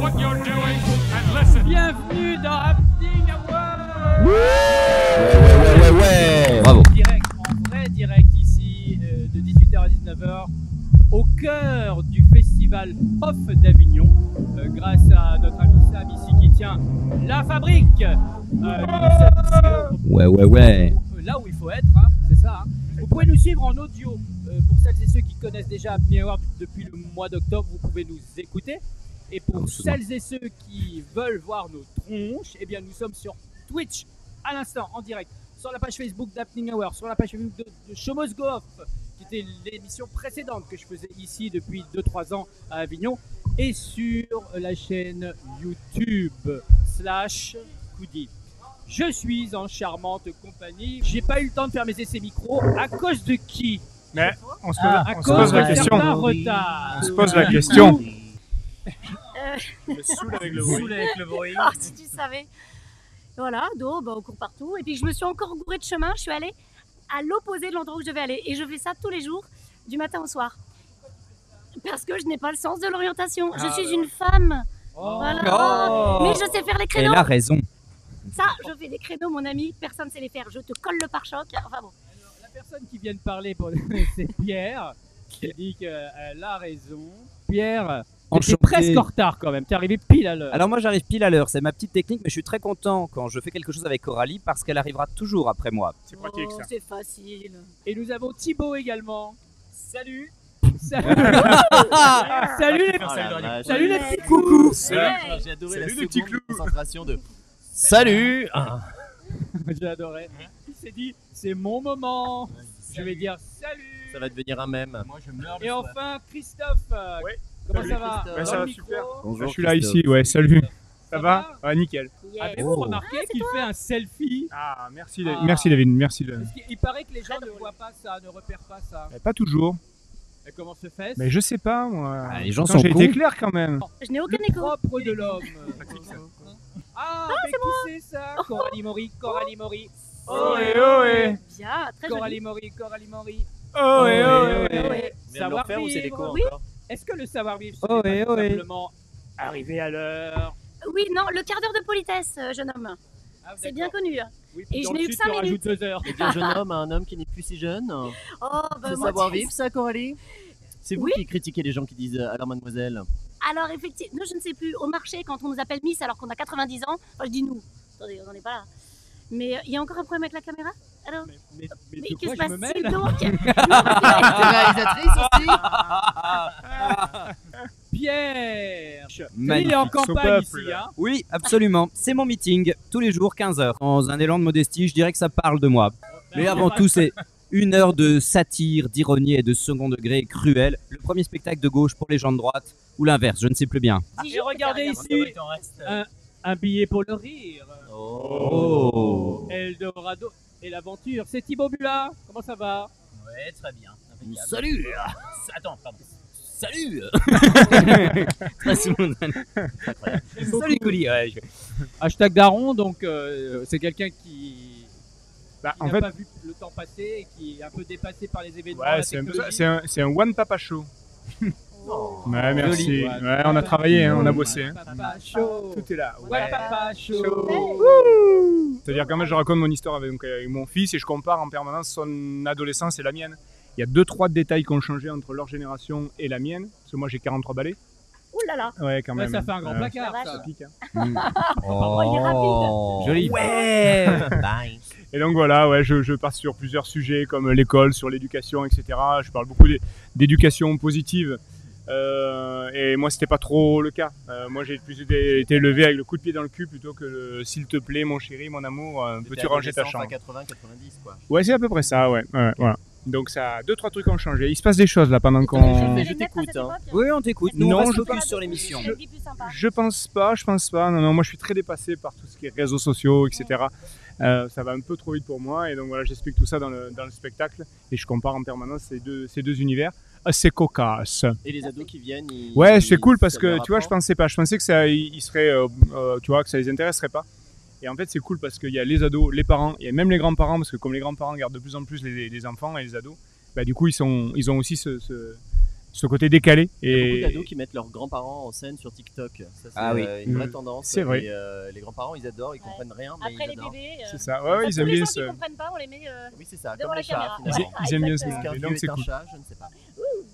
what you're doing and listen. Bienvenue dans Happening Hour. Ouais. Bravo. En vrai direct ici de 18h à 19h au cœur du festival Off d'Avignon grâce à notre ami Sam ici qui tient la fabrique. Ouais. Là où il faut être, hein, c'est ça. Hein. Vous pouvez nous suivre en audio. Pour celles et ceux qui connaissent déjà Happening Hour depuis le mois d'octobre, vous pouvez nous écouter. Et pour celles et ceux qui veulent voir nos tronches, eh bien nous sommes sur Twitch à l'instant, en direct, sur la page Facebook d'Happening Hour, sur la page Facebook de Show Must Go Off, qui était l'émission précédente que je faisais ici depuis 2-3 ans à Avignon, et sur la chaîne YouTube /Koudi. Je suis en charmante compagnie. J'ai pas eu le temps de faire mes essais micro. À cause de qui? Mais on se pose la question. Retard. On se pose la question. Me saoule avec le bruit. Oh, si tu savais. Voilà, d'eau, on court partout. Et puis je me suis encore gourée de chemin. Je suis allée à l'opposé de l'endroit où je devais aller. Et je fais ça tous les jours, du matin au soir. Parce que je n'ai pas le sens de l'orientation. Je suis une femme. Voilà. Mais je sais faire les créneaux. Elle a raison. Ça, je fais des créneaux, mon ami. Personne ne sait les faire. Je te colle le pare-choc. Enfin bon. Alors, la personne qui vient de parler, c'est Pierre, qui dit qu'elle a raison. Pierre, t'es presque en retard quand même. T'es arrivé pile à l'heure. Alors moi j'arrive pile à l'heure, c'est ma petite technique, mais je suis très content quand je fais quelque chose avec Coralie parce qu'elle arrivera toujours après moi. C'est pratique ça. C'est facile. Et nous avons Thibaut également. Salut. Salut les petits coucous. J'ai adoré la seconde concentration de Salut. J'ai adoré. Il s'est dit, c'est mon moment. Je vais dire salut. Ça va devenir un mème. Et enfin Christophe. Comment ça va? Ouais, ça va super. Bonjour, Je suis là ici, ouais, salut. Ça va? va Ouais, nickel. Avez-vous remarqué qu'il fait un selfie? Ah, merci David, merci. Parce qu'il paraît que les gens ne voient pas ça, ne repèrent pas ça. Pas toujours. Et comment se fait? Mais je sais pas, moi. Les gens Pourtant, sont j'ai été cons. clair quand même. Je n'ai aucun Le écho. propre de l'homme. Ah, mais qui c'est ça? Coralie Mori. Ohé. Bien, très joli. Coralie Mori. Ohé. Savoir faire ou c'est l'écho vivre. encore? Est-ce que le savoir-vivre, Oh, c'est oui. simplement arriver à l'heure? Oui, non, le quart d'heure de politesse, jeune homme. Ah, C'est d'accord. bien connu. Oui, Et dans je n'ai le eu que sud, 5 tu minutes. rajoutes 2 heures. Et bien jeune homme à un homme qui n'est plus si jeune. Oh, bah, C'est moi, savoir-vivre ça, Coralie? C'est vous Oui. qui critiquez les gens qui disent alors mademoiselle. Alors, effectivement, nous, je ne sais plus, au marché, quand on nous appelle Miss alors qu'on a 90 ans, enfin, je dis nous, attendez, on n'en est pas là. Mais il y a encore un problème avec la caméra? Alors, Mais mais de que quoi se je me passe-t-il mêle? donc? T'es réalisatrice aussi? Pierre! Il est Magnifique. en Au campagne peuple. ici, hein? Oui, absolument. C'est mon meeting, tous les jours 15h. Dans un élan de modestie, je dirais que ça parle de moi. Mais avant tout, c'est 1 heure de satire, d'ironie et de second degré cruel. Le premier spectacle de gauche pour les gens de droite, ou l'inverse, je ne sais plus bien. Et regardez ici, un billet pour le rire. Oh. Eldorado et l'aventure. C'est Thibaut Bula. Comment ça va? Ouais, très bien. Salut. Attends, pardon. Salut. Très spontané. Salut Couli. Ouais, Hashtag Daron, donc c'est quelqu'un qui En n'a fait, pas vu le temps passer et qui est un peu dépassé par les événements. ouais, la c'est un peu ça. technologie. C'est un one papa show. Ouais, merci. Joli. Ouais, on a travaillé, hein, on a bossé. hein. Papa show. Tout est là. Ouais, papa show. C'est-à-dire quand même, je raconte mon histoire avec mon fils et je compare en permanence son adolescence et la mienne. Il y a 2-3 détails qui ont changé entre leur génération et la mienne. Parce que moi, j'ai 43 balais. Ouh là là. Ouais, quand Ouais, même. ça fait un grand placard. La ça. Ça pique, hein. Oh, il est rapide. Joli. Ouais. Bye. Et donc voilà, ouais, je passe sur plusieurs sujets comme l'école, sur l'éducation, etc. Je parle beaucoup d'éducation positive. Et moi, c'était pas trop le cas. Moi, j'ai plus été élevé avec le coup de pied dans le cul plutôt que le s'il te plaît, mon chéri, mon amour, peux-tu ranger ta chambre. 80-90 quoi. Ouais, c'est à peu près ça, ouais. Voilà. Donc ça, 2-3 trucs ont changé. Il se passe des choses là pendant qu'on. Je t'écoute, hein. Oui, on t'écoute. Nous, Non, on reste je focus sur l'émission. Je pense pas. Non, moi je suis très dépassé par tout ce qui est réseaux sociaux, etc. Ça va un peu trop vite pour moi et donc voilà, j'explique tout ça dans le spectacle et je compare en permanence ces deux univers assez cocasses. Et les ados qui viennent. Ouais, c'est cool parce ça que leur tu vois, je apprend. pensais que ça, ils seraient, tu vois, que ça les intéresserait pas. Et en fait, c'est cool parce qu'il y a les ados, les parents et même les grands-parents parce que comme les grands-parents gardent de plus en plus les enfants et les ados, bah du coup ils ont aussi ce côté décalé. Il y a beaucoup Et d'ados qui mettent leurs grands-parents en scène sur TikTok. Ça, c'est Ah oui. une vraie tendance. C'est vrai. Et, les grands-parents, ils adorent, ils comprennent rien, mais Après ils les adorent. bébés. c'est ça, ouais, ils tous aiment les bien gens qui ce. comprennent pas, on les met. Oui, c'est ça, Devant comme la les chats, caméra. finalement. Ils aiment bien Est-ce ça. qu'un Et vieux donc c'est est un cool. chat? Je ne sais pas.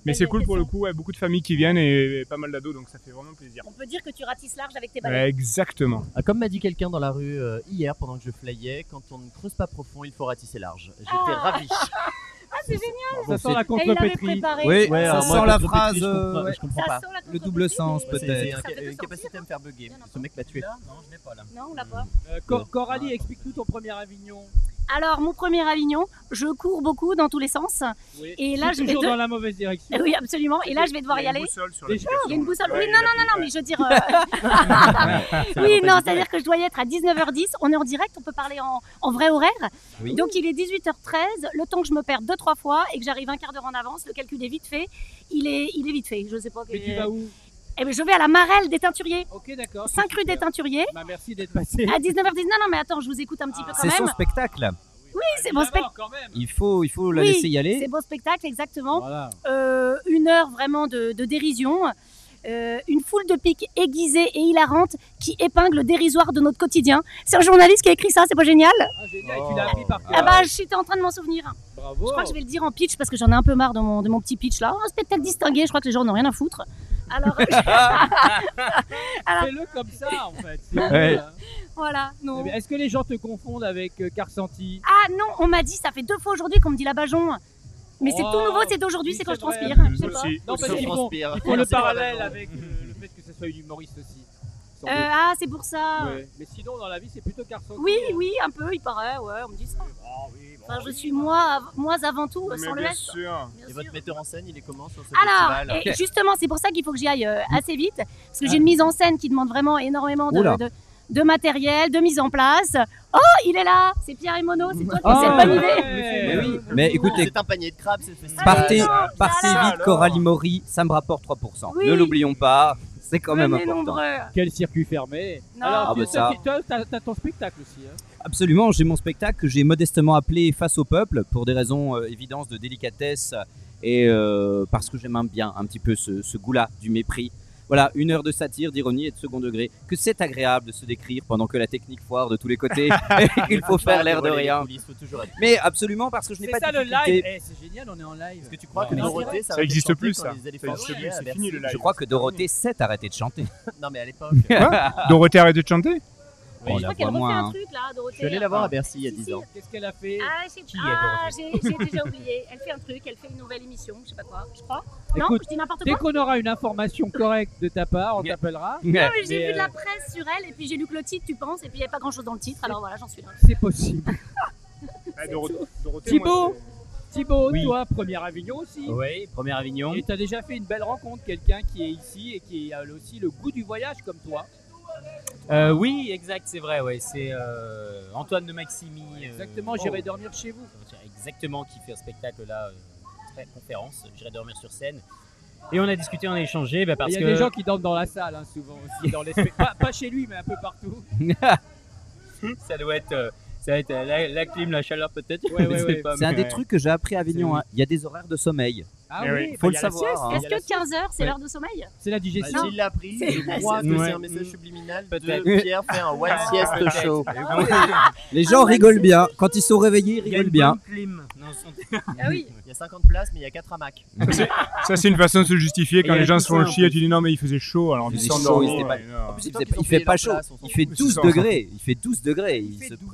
Mais c'est cool pour le coup, ouais, beaucoup de familles qui viennent et pas mal d'ados, donc ça fait vraiment plaisir. On peut dire que tu ratisses large avec tes ballons. Ouais, exactement. Ah, comme m'a dit quelqu'un dans la rue hier pendant que je flyais, quand on ne creuse pas profond, il faut ratisser large. J'étais Ah. ravi. Ah, c'est génial. Ça sent la Et il avait contrepétrie. préparé. Oui, Ouais, ça alors moi, sent la contre-pétri, phrase. je comprends Ça pas. sent la Le contre-pétrie, double sens, mais- C'est peut-être. Ça fait une te capacité sortir. à me faire bugger. Bien Ce mec m'a tué. Là, non, je l'ai pas là. Non, on l'a pas. Coralie, explique-nous ton premier Avignon. Alors, mon premier Avignon, je cours beaucoup dans tous les sens. Oui. Et là, je vais toujours de- dans la mauvaise direction. Oui, absolument. Et là, je vais devoir y aller. Déjà, Il y a une boussole. Ouais, Oui, il non, l'a non, non, fait, mais je veux dire. Ça Oui, va pas non, être c'est-à-dire que je dois y être à 19h10. On est en direct, on peut parler en vrai horaire. Oui. Donc, il est 18h13. Le temps que je me perde 2-3 fois et que j'arrive un quart d'heure en avance, le calcul est vite fait. Il est vite fait. Je sais pas. Mais tu vas où? Eh ben, je vais à la Marelle des Teinturiers. Ok, d'accord. 5 rue des Teinturiers. Bah, merci d'être passé. À 19h10. Non, non, mais attends, je vous écoute un petit peu quand C'est son même. spectacle. Oui, c'est mon spectacle. Quand même. Il faut la Oui, laisser y aller. C'est beau spectacle, exactement. Voilà. 1 heure vraiment de dérision. Une foule de piques aiguisées et hilarantes qui épinglent le dérisoire de notre quotidien. C'est un journaliste qui a écrit ça, c'est pas génial? Ah, génial, et tu l'as appris par cœur. Ah bah, j'étais en train de m'en souvenir. Bravo. Je crois que je vais le dire en pitch parce que j'en ai un peu marre de mon petit pitch là. Un spectacle distingué, je crois que les gens n'ont rien à foutre. Alors, Fais-le comme ça, en fait. C'est Ouais. mieux, hein. voilà, Eh non. bien, est-ce que les gens te confondent avec Carsanti? Ah non, on m'a dit, ça fait 2 fois aujourd'hui qu'on me dit la Bajon. Mais c'est Oh, tout nouveau, c'est d'aujourd'hui, oui, c'est quand je c'est vrai. transpire. Je sais pas. Aussi. Non, parce Ça qu'ils font, transpire. ils font le Merci pour la parallèle Bajon. avec le fait que ce soit une humoriste aussi. Sans doute. Ah, c'est pour ça. Ouais. Mais sinon, dans la vie, c'est plutôt Carsanti. Oui, hein. oui, un peu, il paraît, ouais, on me dit ça. Ah oui, bon, Enfin, je oui. suis moi avant tout, Mais sans le bien S. sûr. Bien Et sûr. votre metteur en scène, il est comment sur ce Alors, festival? et justement, c'est pour ça qu'il faut que j'y aille assez vite, parce que j'ai une mise en scène qui demande vraiment énormément Oula. de matériel, de mise en place. Oh, il est là, c'est Pierre et Mono, c'est toi qui Oh, as cette bonne ouais. idée. Mais oui, mais écoutez, C'est un panier de crabes, c'est le festival. partez, non, partez ça vite, alors. Coralie Maury, ça me rapporte 3%. Oui. Ne l'oublions pas, c'est quand même Venez important. nombreux. Quel circuit fermé. Non. Alors, Ah, bah, ça. toi, t'as ton spectacle aussi. Hein. Absolument, j'ai mon spectacle que j'ai modestement appelé Face au peuple pour des raisons évidentes de délicatesse et parce que j'aime bien un petit peu ce goût-là du mépris. Voilà, 1 heure de satire, d'ironie et de second degré. Que c'est agréable de se décrire pendant que la technique foire de tous les côtés et qu'il faut faire l'air de rien. Mais absolument parce que je n'ai C'est pas ça de le difficulté. live. Eh, c'est génial, on est en live. Est-ce que tu crois que Ouais. Dorothée, Ça existe plus, ça. Ça existe existe plus, c'est fini le live. Je crois que Dorothée s'est arrêtée de chanter. Non, mais à l'époque. Dorothée, arrêtez de chanter. On Je la crois qu'elle voit refait moins. un hein. truc là, Dorothée. Je suis allé la voir à Bercy il y a 10 ans. Qu'est-ce qu'elle a fait? Ah, j'ai déjà oublié. Elle fait un truc, elle fait une nouvelle émission, je sais pas quoi, je crois. Non, Écoute, je dis n'importe Dès quoi. qu'on aura une information correcte de ta part, on t'appellera. Non, mais j'ai Mais, vu de la presse sur elle et puis j'ai lu que le titre, tu penses, et puis il n'y avait pas grand chose dans le titre, alors voilà, j'en suis là. C'est possible. Dorothée, Thibaut, moi, Thibaut, Oui. toi, premier Avignon aussi. Oui, premier Avignon. Et tu as déjà fait une belle rencontre, quelqu'un qui est ici et qui a aussi le goût du voyage comme toi. Oui, exact, c'est vrai. Ouais, c'est Antoine de Maximi. Exactement, j'irai dormir chez vous. Exactement, qui fait un spectacle là, conférence. J'irai dormir sur scène. Et on a discuté, on a échangé, bah, parce Il y a que des gens qui dorment dans la salle, hein, souvent aussi. Dans les pas chez lui, mais un peu partout. ça doit être, la clim, la chaleur peut-être. Ouais, je ouais, sais ouais. pas, C'est un mais des ouais. trucs que j'ai appris à Avignon. C'est- hein. Il y a des horaires de sommeil. Ah Eh oui, oui. Faut le il y a la savoir, sieste, hein. il y a Est-ce la que 15h c'est l'heure de sommeil? C'est la digestion. S'il l'a pris, C'est- je crois que Ouais. c'est un message subliminal Peut-être. de Pierre fait un one sieste show. Les gens rigolent bien. Quand ils sont réveillés, ils Il y a rigolent une bien. bonne clim. Non, Ah oui. Il y a 50 places, mais il y a 4 hamacs. Ça, c'est une façon de se justifier quand Et les gens tout se font ça, chier. en Tu dis non, mais il faisait chaud. Alors, Il ils faisait sont chaud, il endormis, était pas- ouais, non. En plus, C'est il toi fait, qui ont il fait payé pas leur chaud. place, on s'en Il fait fout. 12 ça. degrés. Il fait 12 degrés. Il fait se- doux.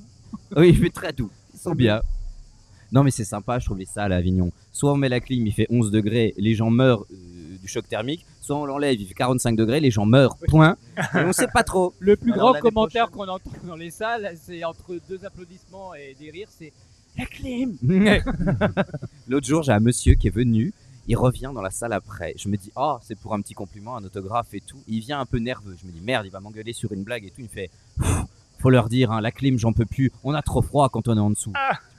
Oui, il fait très doux. Ils sont bien. Non, mais c'est sympa, je trouve les salles à Avignon. Soit on met la clim, il fait 11 degrés, les gens meurent du choc thermique. Soit on l'enlève, il fait 45 degrés, les gens meurent. Point. Et on sait pas trop. Le plus Alors, grand l'année commentaire prochaine. qu'on entend dans les salles, c'est entre 2 applaudissements et des rires, c'est la clim. L'autre jour, j'ai un monsieur qui est venu. Il revient dans la salle après. Je me dis, oh, c'est pour un petit compliment, un autographe et tout. Il vient un peu nerveux. Je me dis, merde, il va m'engueuler sur une blague et tout. Il me fait, faut leur dire, hein, la clim, j'en peux plus. On a trop froid quand on est en dessous.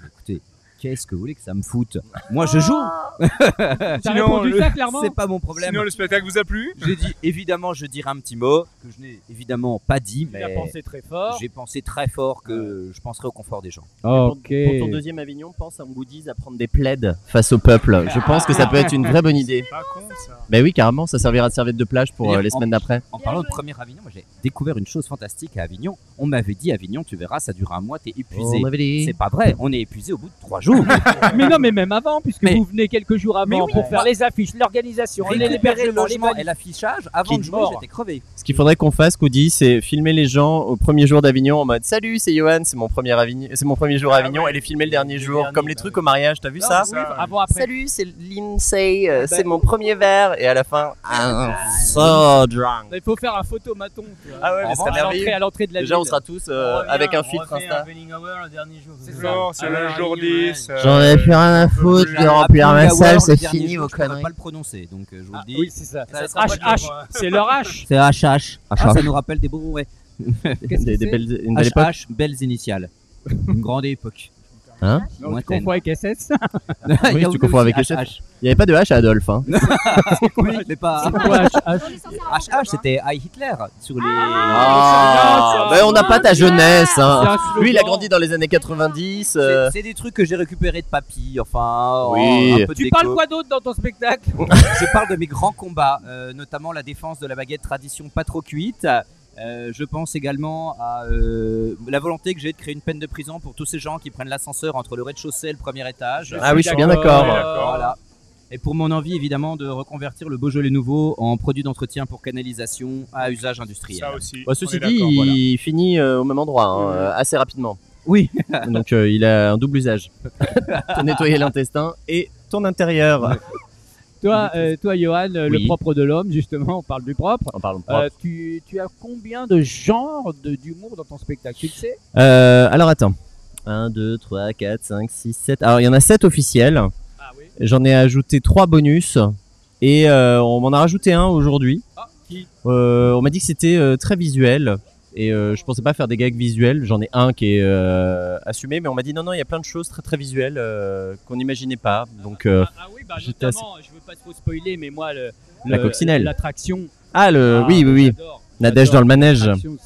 Écoutez, qu'est-ce que vous voulez que ça me foute? Moi, je joue. T'as Sinon, répondu ça clairement. C'est pas mon problème. Sinon, le spectacle vous a plu? J'ai dit évidemment, je dirai un petit mot que je n'ai évidemment pas dit, Tu as mais pensé très fort. j'ai pensé très fort que je penserai au confort des gens. Ok. Pour ton deuxième Avignon, pense à Moody's à prendre des plaids face au peuple. Je pense que ça peut être une vraie bonne idée. Pas con ça. Bah oui, carrément, ça servira de serviette de plage pour D'ailleurs, les semaines d'après. En Bien parlant de joué. premier Avignon, moi j'ai découvert une chose fantastique à Avignon. On m'avait dit Avignon, tu verras, ça dure un mois, t'es épuisé. On m'avait dit. C'est pas vrai, on est épuisé au bout de 3 jours. Mais non, mais même avant, puisque Mais- vous venez quelques jours Mais avant oui, pour faire les affiches, l'organisation, Récupérer le l'hébergement, les logement et valises. l'affichage, avant Qui de jouer, mord. j'étais crevé. Ce qu'il faudrait qu'on fasse, Coudi, c'est filmer les gens au premier jour d'Avignon en mode salut, c'est Johan, c'est mon premier jour à Avignon, et les filmer le dernier jour, comme les trucs au mariage, t'as vu ça? Oui, avant, après. Salut, c'est Lindsay, c'est mon premier verre, et à la fin, so drunk. Il faut faire un photomaton. Tu vois. Ah ouais, mais À ce serait merveilleux. à l'entrée de la Déjà, ville. on sera tous avec un filtre Insta. le dernier jour. C'est Genre, c'est le jour 10. J'en ai plus rien à foutre de remplir ma Happy salle, Hour, c'est le dernier fini jour, vos je pourrais conneries. pas le prononcer, donc je vous le dis. Oui, c'est ça. Ça sera pas de HH, c'est leur H. C'est HH. Ah, ça nous rappelle des beaux, ouais. Qu'est-ce que c'est Une belle époque. HH, belles initiales. Une grande époque. Hein? Non, tu Lointaine. confonds avec SS. Il y a tu confonds avec aussi HH. HH. Il n'y avait pas de H à Adolphe, hein. Oui, mais pas. Quoi, HH? On est censé avoir HH, c'était Heil Hitler sur les. Ah, mais on n'a pas ta jeunesse, C'est hein. un slogan. Lui, il a grandi dans les années 90. C'est des trucs que j'ai récupérés de papy, enfin. Oui. un peu de Tu déco. parles quoi d'autre dans ton spectacle? Je parle de mes grands combats, notamment la défense de la baguette tradition pas trop cuite. Je pense également à la volonté que j'ai de créer une peine de prison pour tous ces gens qui prennent l'ascenseur entre le rez-de-chaussée et le premier étage. Ah oui, je suis bien d'accord. Voilà. Et pour mon envie évidemment de reconvertir le Beaujolais nouveau en produit d'entretien pour canalisation à usage industriel. Ça aussi. Bah, on ceci est dit, d'accord, il finit au même endroit, hein, assez rapidement. Oui. Donc il a un double usage. Te nettoyer l'intestin et ton intérieur. Toi, Johan, le Oui. propre de l'homme, justement, on parle du propre. En parlant de propre. Tu as combien de genres d'humour dans ton spectacle? Tu le sais? Alors attends. 1, 2, 3, 4, 5, 6, 7. Alors il y en a 7 officiels. Ah oui. J'en ai ajouté 3 bonus. Et on m'en a rajouté un aujourd'hui. Ah, qui? On m'a dit que c'était très visuel. Et je pensais pas faire des gags visuels. J'en ai un qui est assumé. Mais on m'a dit non, il y a plein de choses très très visuelles qu'on n'imaginait pas. Donc Ah oui, bah j'étais notamment, je veux pas trop spoiler, mais moi, La coccinelle. l'attraction. oui. J'adore. Nadège dans le manège. L'attraction,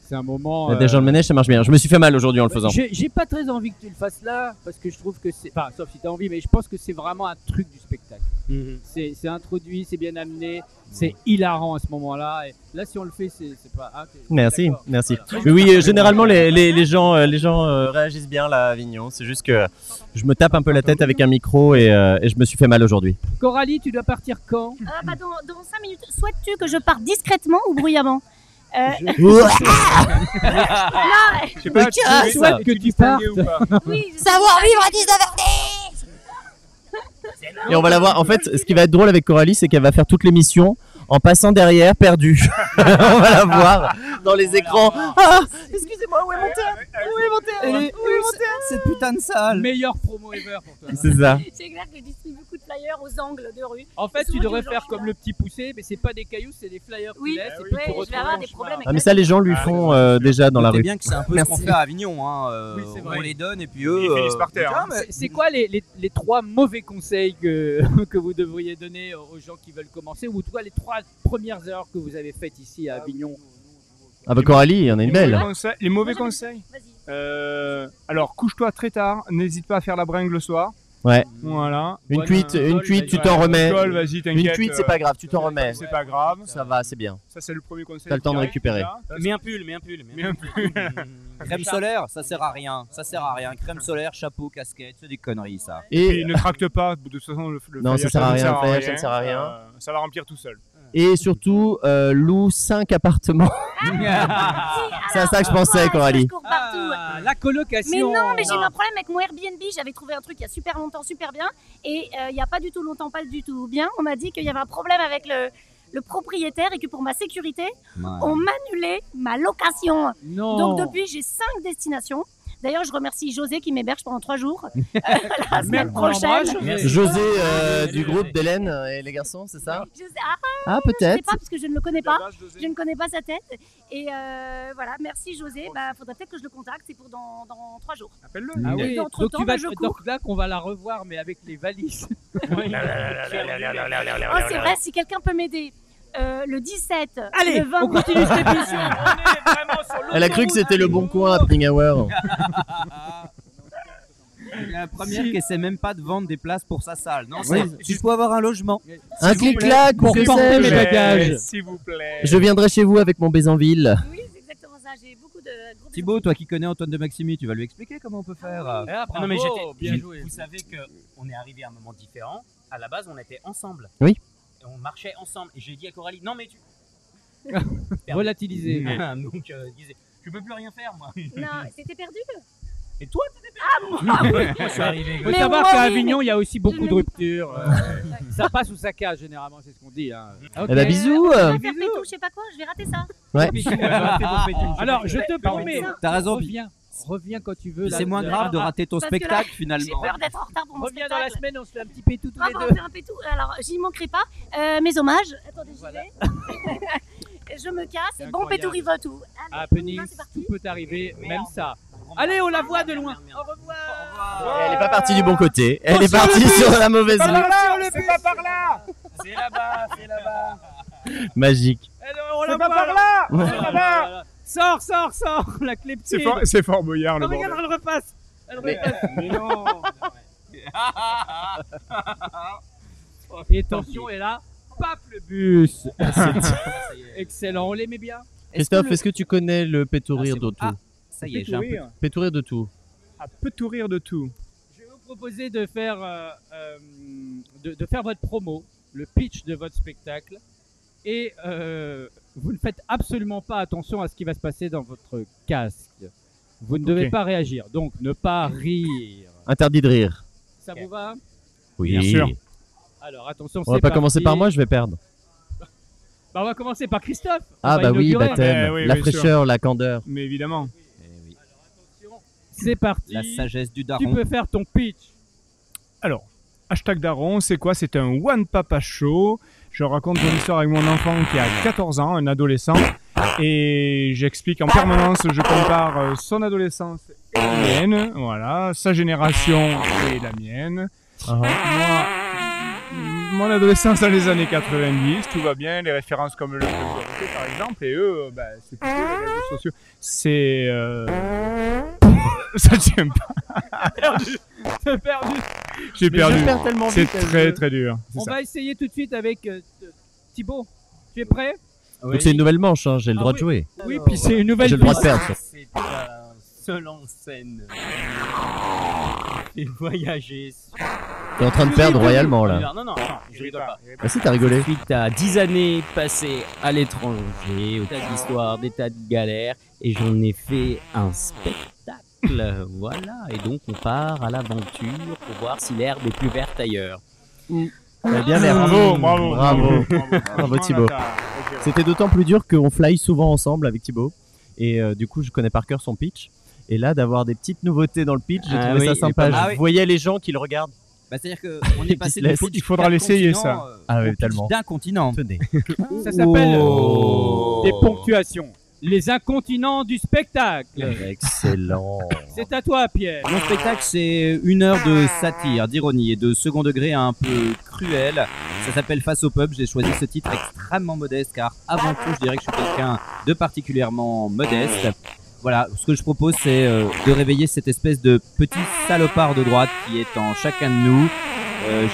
c'est un moment. Nadège dans le manège, ça marche bien. Je me suis fait mal aujourd'hui en le faisant. J'ai pas très envie que tu le fasses là, parce que je trouve que c'est. Enfin, sauf si t'as envie, mais je pense que c'est vraiment un truc du spectacle. C'est introduit, c'est bien amené, c'est hilarant à ce moment-là. Et là, si on le fait, c'est pas. Ah, t'es Merci, d'accord. merci. Voilà. Mais oui, généralement les gens réagissent bien là à Avignon. C'est juste que je me tape un peu la tête avec un micro et je me suis fait mal aujourd'hui. Coralie, tu dois partir quand? Bah, dans 5 minutes. Souhaites-tu que je parte discrètement ou bruyamment? Je sais pas, je souhaite que tu distinguais ou pas. Oui, Savoir vivre à 19h10. Et on va la voir. En fait, ce qui va être drôle avec Coralie, c'est qu'elle va faire toute l'émission en passant derrière, perdue. On va la voir dans les écrans. Ah, excusez-moi, où est mon thème? Où est mon thème? Cette putain de salle. meilleure promo ever pour toi. C'est ça. c'est clair que je distribue beaucoup de flyers aux angles de rue. En fait, tu Souvent, devrais les gens faire sont comme là. le petit poussé, mais c'est pas des cailloux, c'est des flyers que Oui, tu laisses et ouais, puis tu je vais retrouves avoir ton des chemin. problèmes avec Ah, mais ça, les gens lui Ah, font c'est déjà dans la Notez rue. bien que c'est un peu ce qu'on Merci. fait à Avignon. Hein. Oui, c'est On vrai. les donne et puis eux. Ils finissent par terre, tiens, hein. mais- C'est quoi les 3 mauvais conseils que, que vous devriez donner aux gens qui veulent commencer, ou en tout cas les 3 premières erreurs que vous avez faites ici à Avignon? Ah bah Coralie, il y en a une belle. Les mauvais Moi, conseils. Vas-y. Alors, couche-toi très tard. N'hésite pas à faire la bringue le soir. Ouais. Voilà. Une Bonne, cuite, euh, tu ouais, t'en remets. Alcool, vas-y, t'inquiète. Une cuite, c'est pas grave, tu t'en remets. C'est pas grave. Ça va, c'est bien. Ça, c'est le premier conseil. T'as le temps de direct, récupérer. déjà. Mets un pull. Mais un peu. Crème solaire, ça sert à rien. Ça sert à rien. Crème solaire, chapeau, casquette, c'est des conneries ça. Et Et, ne tracte pas. De toute façon, le Non, ça flyage, sert à ne rien, le flyage, ça ne sert à rien. Ça va remplir tout seul. et surtout, loue 5 appartements. C'est à ça que je pensais, Coralie. Je cours partout. Ah, la colocation. Mais non, mais j'ai eu un problème avec mon Airbnb. J'avais trouvé un truc il y a super longtemps, super bien. Et il n'y a pas du tout longtemps, pas du tout bien. On m'a dit qu'il y avait un problème avec le propriétaire et que pour ma sécurité, on m'annulait ma location. Non. Donc depuis, j'ai 5 destinations. D'ailleurs, je remercie José qui m'héberge pendant 3 jours. La semaine On l'embrasse, prochaine. José. José du groupe d'Hélène et les garçons, c'est ça? Je sais, Ah, je sais peut-être. pas parce que je ne le connais pas. Je ne connais pas sa tête. Et voilà, merci José. Bah, faudrait peut-être que je le contacte. C'est pour dans 3 jours. Appelle-le. Ah oui, Et d'entre-temps, donc, je cours. donc là qu'on va la revoir, mais avec les valises. Oh, c'est vrai, si quelqu'un peut m'aider. Le 17, Allez, le 20. on continue cette émission. On est vraiment sur Elle a cru que c'était le bon coin à Pring Hour. La première qui essaie même pas de vendre des places pour sa salle. Non, c'est juste pour avoir un logement. Un clic-clac, ou que porter mes sais-je. bagages. S'il vous plaît. Je viendrai chez vous avec mon Bézanville. Oui, c'est exactement ça. J'ai beaucoup de gros Thibaut, toi qui connais Antoine de Maximi, tu vas lui expliquer comment on peut faire. Ah non, mais bien j'étais. joué. Vous savez qu'on est arrivé à un moment différent. À la base, on était ensemble. Oui. Et on marchait ensemble. Et j'ai dit à Coralie, non mais tu. Volatilisé. Donc, disait, je peux plus rien faire moi. Non, c'était perdu. Et toi, Ah, moi, oui. je suis arrivé. Il faut Mais savoir moi, qu'à oui, Avignon, il y a aussi beaucoup je de ruptures. Ça passe ou ça casse, généralement, c'est ce qu'on dit. Hein. Eh bah, bisous. Je vais faire pétou, je sais pas quoi, je vais rater ça. Ouais. Alors, je te promets, T'as raison. reviens quand tu veux. C'est moins grave de rater ton Parce que là, spectacle J'ai finalement. peur d'être en retard pour mon Reviens dans la spectacle. semaine, on se fait un petit pétou tous Ah, les on va deux. faire un pétou. Alors, j'y manquerai pas. Mes hommages. Attendez, j'y vais. Je me casse. C'est Bon incroyable. pétou rivotou. Ah, Allez, Penny, c'est tout parti. peut arriver, même ça. Allez, on la voit de loin. Au revoir. Elle est pas partie du bon côté. Elle est partie sur la mauvaise Pas route. par là, c'est pas par là. C'est là-bas, c'est là-bas. Magique. On la C'est pas voit par là. C'est là-bas. Sors, la clé C'est petite. fort, c'est fort Boyard le Oh, regarde, bordel. elle repasse. Elle repasse. Mais non. Et attention, et là, paf le bus. Excellent, on l'aimait bien. Christophe, est-ce que tu connais le pétourir de tout? Ah, ça y est, j'ai un peu. Pétourir de tout. Ah, peut tout rire de tout. Je vais vous proposer de faire, de faire votre promo, le pitch de votre spectacle. Et vous ne faites absolument pas attention à ce qui va se passer dans votre casque. Vous ne devez Ok. pas réagir, donc ne pas rire. Interdit de rire. Ça vous va? Oui. Bien sûr. Alors attention, On va c'est pas commencer parti. par moi, je vais perdre. Bah, on va commencer par Christophe. On Ah va bah oui, inaugurer. baptême. oui, La bien sûr. fraîcheur, la candeur. Mais évidemment. C'est parti. La sagesse du Tu daron. peux faire ton pitch. Alors, hashtag Daron, c'est quoi? C'est un One Papa Show. Je raconte mon histoire avec mon enfant qui a 14 ans, un adolescent. Et j'explique en permanence, je compare son adolescence et la mienne. Voilà, sa génération et la mienne. Moi, mon adolescence dans les années 90, tout va bien, les références comme le Majorité par exemple, et eux, bah, c'est plutôt les réseaux sociaux. C'est... Ça tient pas. C'est perdu. J'ai perdu. Je perds tellement C'est vite. très très dur. C'est On ça. va essayer tout de suite avec Thibaut. Tu es prêt? Donc c'est une nouvelle manche, hein, j'ai le droit de jouer. Oui, puis c'est une nouvelle J'ai le droit de piste. perdre. C'est un seul en scène. Et voyager. T'es en train de perdre royalement là. Non, je rigole pas. Bah si, t'as rigolé. Suite à 10 années passées à l'étranger, au tas d'histoires, des tas de galères, et j'en ai fait un spectacle. Voilà, et donc on part à l'aventure pour voir si l'herbe est plus verte ailleurs. T'as bien l'air. Bravo Thibaut. C'était d'autant plus dur qu'on fly souvent ensemble avec Thibaut. Et du coup, je connais par cœur son pitch. Et là, d'avoir des petites nouveautés dans le pitch, j'ai Ah trouvé oui, ça il est pas sympa. mal. Ah Je oui. voyais les gens qui le regardent. Bah, c'est-à-dire qu'on est passé Il du faut- pitch il faudra d'un l'essayer, continent, ça. Ah oui, au pitch tellement. d'un continent. Tenez. Ça s'appelle Oh. des ponctuations. Les incontinents du spectacle. Excellent. C'est à toi, Pierre. Mon spectacle, c'est une heure de satire, d'ironie et de second degré un peu cruel. Ça s'appelle Face au peuple. J'ai choisi ce titre extrêmement modeste car avant tout, je dirais que je suis quelqu'un de particulièrement modeste. Voilà, ce que je propose, c'est de réveiller cette espèce de petit salopard de droite qui est en chacun de nous.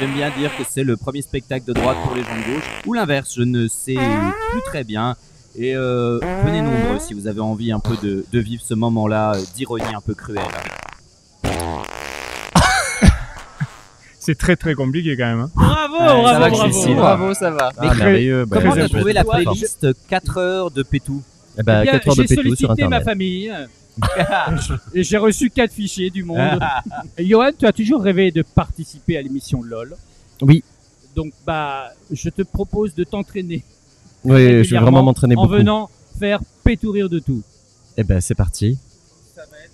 J'aime bien dire que c'est le premier spectacle de droite pour les gens de gauche, ou l'inverse, je ne sais plus très bien. Et venez nombreux si vous avez envie un peu de vivre ce moment-là d'ironie un peu cruelle. C'est très très compliqué quand même. Hein. Bravo, ça va, bravo, Christine. bravo. Bravo, ça va. Mais Ah, merveilleux. Bah, comment Comment t'as t'as je vais trouvé la être très fort. playlist 4 heures de pétou? Eh bah, Eh bien, 4 heures de j'ai pétou sur sollicité ma internet. famille et j'ai reçu 4 fichiers du monde. Et Johan, tu as toujours rêvé de participer à l'émission LOL. Oui. Donc, bah, je te propose de t'entraîner Oui, je vais régulièrement vraiment m'entraîner en beaucoup. venant faire pétourir de tout. Eh ben, c'est parti. Ça va être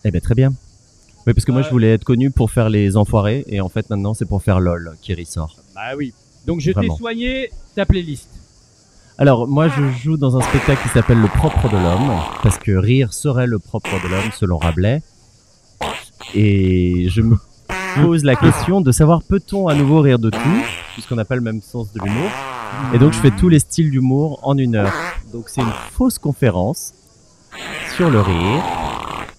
Eh ben très bien. Oui, parce que moi je voulais être connu pour faire les enfoirés et en fait maintenant c'est pour faire LOL qui ressort. Bah oui. Donc je t'ai Vraiment. soigné ta playlist. Alors moi je joue dans un spectacle qui s'appelle Le propre de l'homme parce que rire serait le propre de l'homme selon Rabelais. Et je me pose la question de savoir peut-on à nouveau rire de tout puisqu'on n'a pas le même sens de l'humour. Et donc je fais tous les styles d'humour en 1 heure. Donc c'est une fausse conférence sur le rire.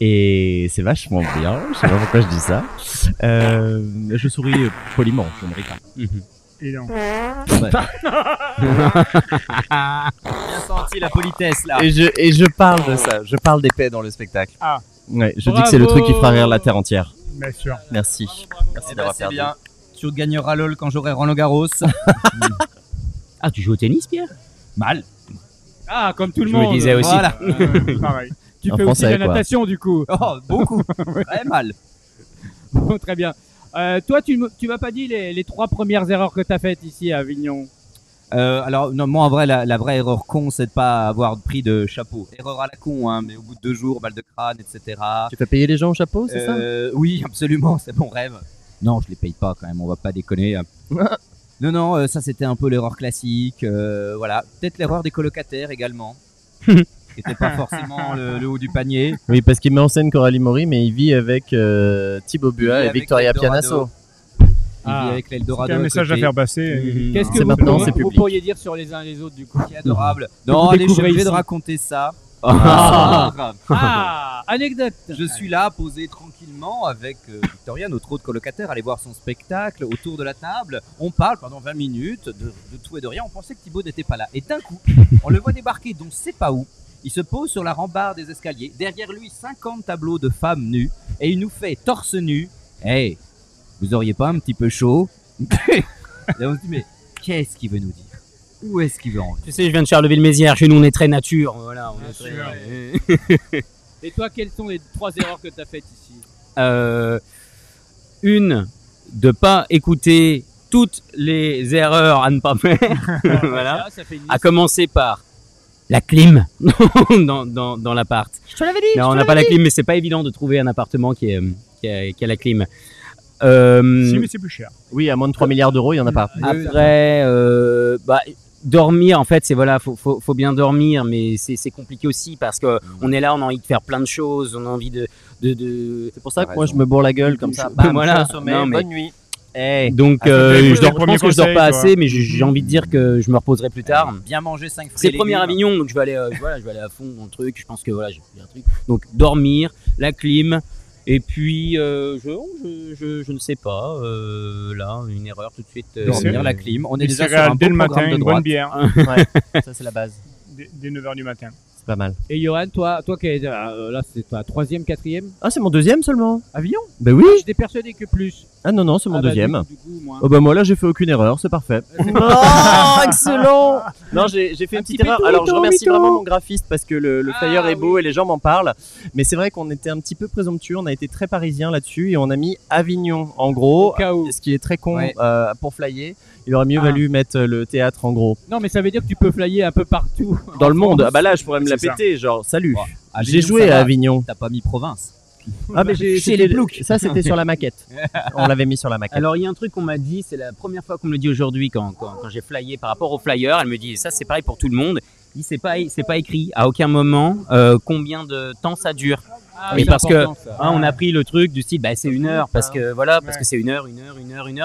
Et c'est vachement bien, je sais pas pourquoi je dis ça. Je souris poliment, je ne ris pas. Et non. Bien senti la politesse là. Et je parle de ça, je parle d'épée dans le spectacle. Ah. Ouais, je dis que c'est le truc qui fera rire la terre entière. Bien sûr. Merci. Eh Merci ben, d'avoir c'est perdu. bien. Tu gagneras LOL quand j'aurai Roland Garros. Ah, tu joues au tennis, Pierre? Mal. Ah, comme tout le Je me monde. disais aussi. Voilà. Pareil. Tu En fais aussi de français, la quoi. natation du coup. Oh, beaucoup. Très mal. Bon, très bien. Toi, tu m'as pas dit les 3 premières erreurs que tu as faites ici à Avignon. Alors, non, moi en vrai, la vraie erreur con, c'est de pas avoir pris de chapeau. Erreur à la con, hein, mais au bout de 2 jours, balle de crâne, etc. Tu fais payer les gens au chapeau, c'est ça? Oui, absolument, c'est mon rêve. Non, je les paye pas quand même, on va pas déconner. Non, ça c'était un peu l'erreur classique. Voilà, peut-être l'erreur des colocataires également. Qui n'était pas forcément le haut du panier. Oui, parce qu'il met en scène Coralie Maury, mais il vit avec Thibaut Il vit Bua et avec Victoria l'Eldorado. Pianasso. Il vit avec l'Eldorado. C'est un à message à côté. faire passer. Qu'est-ce que C'est vous, maintenant, vous- c'est vous public. pourriez dire sur les uns et les autres du coup? Qui est adorable. Que Non, vous allez, je suis découvrez obligé de ici. raconter ça. Ah, anecdote. Je suis là, posé tranquillement avec Victoria, notre autre colocataire, aller voir son spectacle autour de la table. On parle pendant 20 minutes de tout et de rien. On pensait que Thibaut n'était pas là. Et d'un coup, on le voit débarquer, donc c'est pas où. Il se pose sur la rambarde des escaliers. Derrière lui, 50 tableaux de femmes nues. Et il nous fait torse nu. Hey, vous auriez pas un petit peu chaud? Et on se dit, mais qu'est-ce qu'il veut nous dire? Où est-ce qu'il veut en venir? Tu sais, je viens de Charleville-Mézières. Chez nous, on est très nature. Voilà, on est très... Et toi, quelles sont les 3 erreurs que tu as faites ici? Une, de pas écouter toutes les erreurs à ne pas faire. Voilà. Ça fait une À liste. commencer par la clim dans l'appart. Je te l'avais dit. Non, on n'a pas la clim, mais c'est pas évident de trouver un appartement qui a la clim. Si, mais c'est plus cher. Oui, à moins de 3 milliards d'euros, il n'y en a pas. Après, dormir, en fait, c'est voilà, faut bien dormir, mais c'est compliqué aussi parce que on est là, on a envie de faire plein de choses, on a envie de C'est pour ça que moi je me bourre la gueule comme ça. Bam, Voilà. je suis au sommet, Non, mais- bonne nuit. donc Ah, c'était je le dors, premier pense que je dors conseil, pas toi. assez, mais j'ai envie de dire que je me reposerai plus tard. Bien manger 5 fruits. C'est et le premier légumes. Avignon, donc je vais aller à fond dans le truc. Je pense que voilà, j'ai fait un truc. Donc dormir, la clim, et puis je ne sais pas. Là, une erreur tout de suite. Dormir, la clim. On est Des déjà sur céréales un dès beau le matin, programme de une bonne droite. bière. Ouais, ça c'est la base. Dès 9h du matin. C'est pas mal. Et Johan, toi qui es là, c'est ta 3e, 4e Ah, c'est mon deuxième seulement? Avignon? Ben oui. J'étais persuadé que plus. Ah non, non, c'est mon Ah bah, deuxième. du coup, moins. Oh bah moi là j'ai fait aucune erreur, c'est parfait. Oh, excellent. Non, j'ai fait Un une petit petite erreur. pétou, Alors je mytho, remercie mytho. vraiment mon graphiste parce que le Ah, flyer est beau oui. et les gens m'en parlent. Mais c'est vrai qu'on était un petit peu présomptueux, on a été très parisien là-dessus et on a mis Avignon en gros, Au cas où. ce qui est très con Ouais. pour flyer. Il aurait mieux Ah. valu mettre le théâtre en gros. Non, mais ça veut dire que tu peux flyer un peu partout. Dans le En monde. France. Ah bah là je pourrais me la C'est ça. péter, genre salut. Bon, J'ai Avignon, joué ça à va. Avignon. T'as pas mis province. Ah mais Chez c'était les ploucs. Ça c'était sur la maquette. On l'avait mis sur la maquette. Alors il y a un truc qu'on m'a dit, c'est la première fois qu'on me le dit aujourd'hui quand j'ai flyé par rapport au flyer. Elle me dit ça c'est pareil pour tout le monde. Il dit c'est pas écrit à aucun moment combien de temps ça dure. Ah, Et c'est parce que important, ça. hein, on a pris le truc du style bah c'est 1 heure parce que voilà parce que c'est 1 heure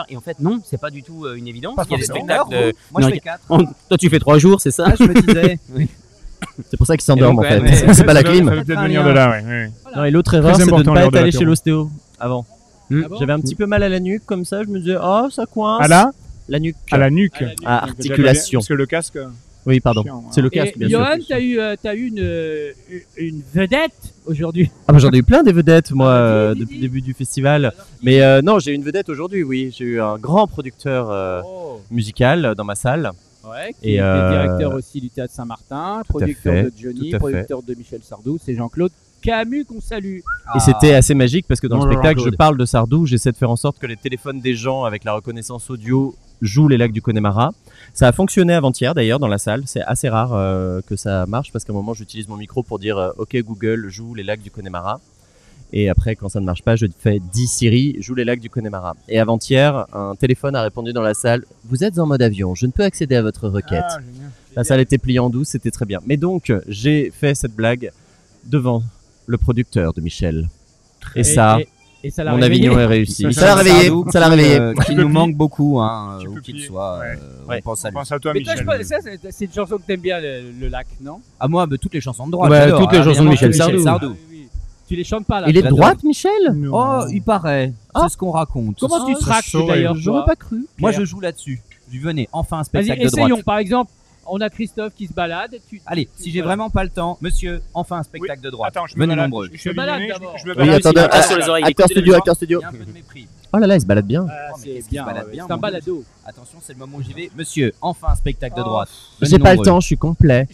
et en fait non c'est pas du tout une évidence. Pas Il y a des forcément. spectacles. Moi, non, je fais 4. toi tu fais 3 jours c'est ça. Ah, je me disais. Oui. C'est pour ça qu'ils s'endorment en Et fait. donc, ouais, C'est pas la Ça clim. va peut-être venir de là, ouais. Non, et l'autre erreur, c'est de ne important, pas l'heure être de allé l'apéro. chez l'ostéo avant. Ah bon J'avais un petit peu mal à la nuque, comme ça, je me disais, oh, ça coince. À la nuque. À la nuque. À la nuque. À articulation. Parce que le casque. Oui, pardon. Chiant, ouais. C'est le Et casque, bien sûr. Johan, t'as eu une vedette aujourd'hui. Ah, bah, j'en ai eu plein des vedettes, moi, Ah, dis, depuis le dis. début du festival. Mais non, j'ai eu une vedette aujourd'hui, oui. J'ai eu un grand producteur Oh. musical dans ma salle. Ouais, Et, qui est directeur aussi du Théâtre Saint-Martin, producteur fait, de Johnny, tout à producteur de Michel Sardou, c'est Jean-Claude Camus qu'on salue. Et c'était assez magique parce que dans le Bonjour, spectacle, je Jean-Claude. parle de Sardou, j'essaie de faire en sorte que les téléphones des gens avec la reconnaissance audio jouent les lacs du Connemara. Ça a fonctionné avant-hier d'ailleurs dans la salle. C'est assez rare que ça marche parce qu'à un moment, j'utilise mon micro pour dire OK Google joue les lacs du Connemara. Et après, quand ça ne marche pas, je fais 10 Siri, joue les lacs du Connemara. Et avant-hier, un téléphone a répondu dans la salle, vous êtes en mode avion, je ne peux accéder à votre requête. Ah, génial. La salle était pliée en douce, c'était très bien. Mais donc, j'ai fait cette blague devant le producteur de Michel. Et ça, et ça l'a mon réveillé. Avignon est réussi. Ça Ça l'a réveillé, Sardou ça l'a réveillé. qui nous manque beaucoup, hein, Tu où peux qu'il plier. soit. Ouais. Ouais. On pense à On lui. pense à toi, Mais toi, Michel. c'est une chanson que t'aimes bien, le lac, non? Ah, moi, toutes les chansons de droite. Ouais, j'adore, toutes les hein, chansons de évidemment, Michel Sardou. Oui, oui. Tu les chantes pas là. Il est de j'adore. droite, Michel? Non. Oh, il paraît. Ah. C'est ce qu'on raconte. Comment tu Ah, tractes ça saurait. d'ailleurs J'aurais toi pas cru. Moi, je joue là-dessus. Venez, enfin un Vas-y, spectacle de droite. essayons. Par exemple, on a Christophe qui se balade. Allez, si j'ai vraiment pas le temps, monsieur, enfin un spectacle de droite. Attends, je me Venez balade. nombreux. Je suis balade illuminé, d'abord. je me Oui, balade. attendez, attention les oreilles, acteur écoutez les studio, gens. acteur studio. Il y a un peu de mépris. Oh là là, il se balade bien. Ah, Oh, mais c'est qu'est-ce qu'il bien. se balade ouais. bien, C'est un mon balado. Attention, c'est le moment où j'y vais. Monsieur, enfin un spectacle de Oh. droite. J'ai Venez pas le nombreux. temps, je suis complet.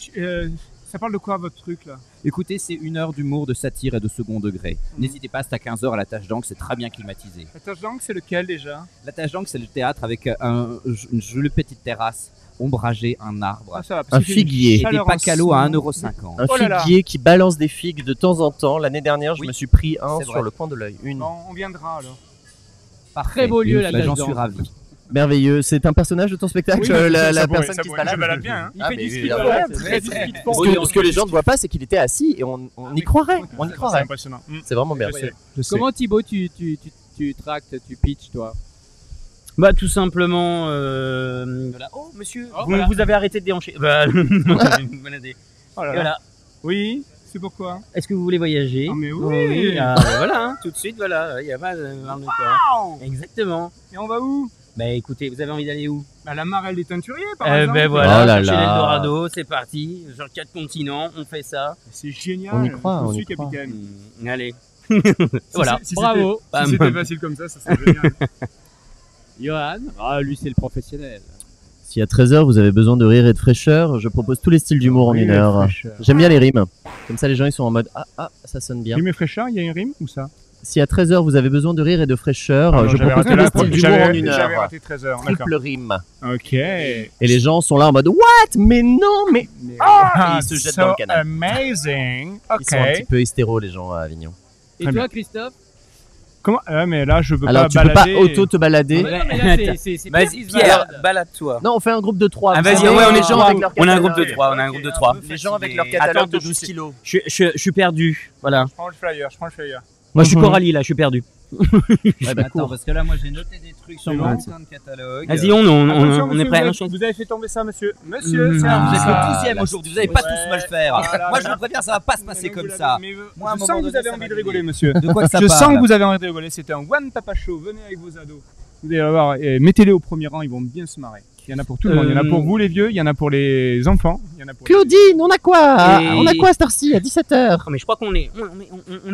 Ça parle de quoi votre truc là? Écoutez, c'est une heure d'humour, de satire et de second degré. N'hésitez pas, c'est à 15h à la Tâche d'Ancre, c'est très bien climatisé. La tâche d'angle, c'est lequel déjà? La Tâche d'Ancre, c'est le théâtre avec une jolie petite terrasse, ombragée, un arbre. Ah, ça va. Un parce qu'il fait une figuier. Et des chaleur en pacalos ce à moment. 1,50 €. Un Oh là là. figuier qui balance des figues de temps en temps. L'année dernière, je Oui, me suis pris un c'est sur vrai. le coin de l'œil. Une. Bon, on viendra alors. Parfait. Très beau lieu, la Bah, Tâche j'en suis d'Ancre. ravi. Merveilleux. C'est un personnage de ton spectacle, Oui, la ça pourrait, personne ça qui se pourrait. balade. Je balade bien, hein. Il Ah, fait mais du ski de évidemment. fond. Très Très du du ski ski de de fond. fond. Ce que les gens ne voient pas, c'est qu'il était assis et on y croirait. On y C'est croirait. impressionnant. C'est vraiment bien. Je sais, je sais. Comment Thibaut, tu tractes, tu pitches, toi? Bah tout simplement. Oh monsieur, vous avez arrêté de déhancher. Bah, baladez. Oh là Et là. voilà. Oui, c'est pourquoi? Est-ce que vous voulez voyager? Ah, mais oui. Ah, bah, voilà, hein, tout de suite, voilà. Il y a pas de Waouh. Exactement. Et on va où? Bah écoutez, vous avez envie d'aller où? À la Marelle des Teinturiers, par exemple. Ben voilà, Oh là chez là. l'Eldorado, c'est parti. Sur 4 continents, on fait ça. C'est génial. On y croit, Je on y suis croit. capitaine. Allez. Si Voilà. c'est- si Bravo. c'était- Si c'était facile comme ça serait génial. Johan? Ah, lui, c'est le professionnel. Si à 13h vous avez besoin de rire et de fraîcheur, je propose tous les styles d'humour en Oui, une mais heure. fraîcheur. J'aime bien les rimes. Comme ça, les gens ils sont en mode ah, ça sonne bien. Rime et fraîcheur, il y a une rime ou ça? Si à 13h vous avez besoin de rire et de fraîcheur, Pardon, je j'avais propose raté tous les la- styles d'humour en j'avais- une J'avais heure. raté 13h, d'accord. Triple rime. Ok. Et les gens sont là en mode what? Mais non, mais Ah, ils se jettent so dans le canal. amazing. Ils sont un petit Ok. peu hystéro les gens à Avignon. Et Très toi, Christophe? Comment? Mais là, je peux Alors pas tu peux pas balader. auto te balader. Non, mais là, c'est Vas-y, Pierre qui se Pierre, balade. balade-toi. Non, on fait un groupe de 3. Ah, vas-y, ouais, on est gens trois. avec leur On a un catalogue. groupe de 3, on a un groupe de 3. Les gens avec leur Attends, catalogue de tout 12 de suite. kilos. Je suis perdu. Voilà. Je prends le flyer, je prends le flyer. Moi, je suis Mhm. Coralie, là, je suis perdu. Ouais, bah, Attends, cours. parce que là, moi, j'ai noté des trucs sur C'est mon bon. bouquin de catalogue. Vas-y, on Attention, est monsieur, prêt. vous avez fait tomber ça, monsieur. Monsieur, Mhm. c'est Ah, un vous êtes Ah, le 12e là, aujourd'hui, vous n'allez pas ouais. tous me le faire. Voilà, Moi, je voilà. vous préviens, ça va pas se Mais passer non, comme vous ça. l'avez- mais Moi, à un je moment sens que vous donné, avez ça envie va de rigoler, devenir. monsieur. De quoi que ça Je parle sens que vous avez envie de rigoler. C'était un One Papa Show. Venez avec vos ados. Vous allez voir. Mettez-les au premier rang, ils vont bien se marrer. Il y en a pour tout le monde. Il y en a pour vous, les vieux. Il y en a pour les enfants. Il y en a pour. Claudine, on a quoi? Et- On a quoi à cette heure-ci à 17h? Oh, mais je crois qu'on est